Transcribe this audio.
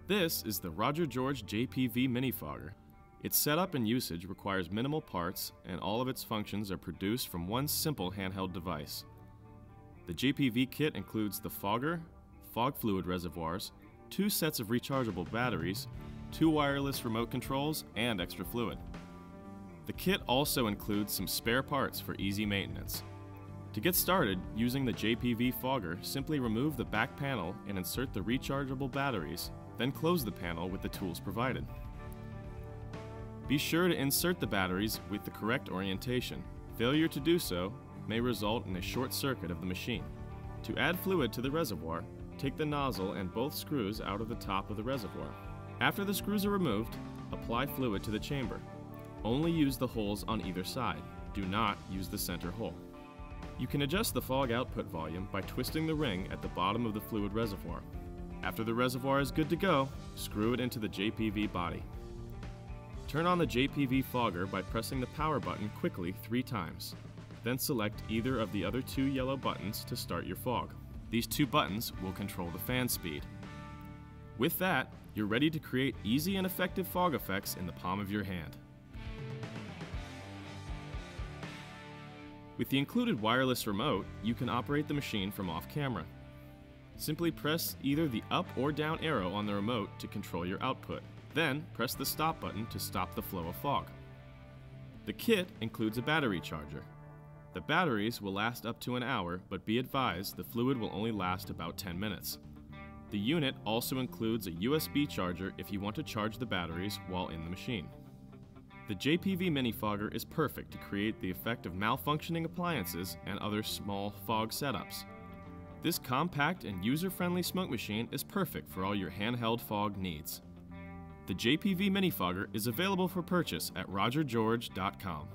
This is the Roger George JPV mini fogger. Its setup and usage requires minimal parts, and all of its functions are produced from one simple handheld device. The JPV kit includes the fogger, fog fluid reservoirs, 2 sets of rechargeable batteries, 2 wireless remote controls, and extra fluid. The kit also includes some spare parts for easy maintenance. To get started using the JPV fogger, simply remove the back panel and insert the rechargeable batteries, then close the panel with the tools provided. Be sure to insert the batteries with the correct orientation. Failure to do so may result in a short circuit of the machine. To add fluid to the reservoir, take the nozzle and both screws out of the top of the reservoir. After the screws are removed, apply fluid to the chamber. Only use the holes on either side. Do not use the center hole. You can adjust the fog output volume by twisting the ring at the bottom of the fluid reservoir. After the reservoir is good to go, screw it into the JPV body. Turn on the JPV fogger by pressing the power button quickly 3 times. Then select either of the other 2 yellow buttons to start your fog. These 2 buttons will control the fan speed. With that, you're ready to create easy and effective fog effects in the palm of your hand. With the included wireless remote, you can operate the machine from off-camera. Simply press either the up or down arrow on the remote to control your output. Then, press the stop button to stop the flow of fog. The kit includes a battery charger. The batteries will last up to an hour, but be advised the fluid will only last about 10 minutes. The unit also includes a USB charger if you want to charge the batteries while in the machine. The JPV mini fogger is perfect to create the effect of malfunctioning appliances and other small fog setups. This compact and user-friendly smoke machine is perfect for all your handheld fog needs. The JPV mini fogger is available for purchase at rogergeorge.com.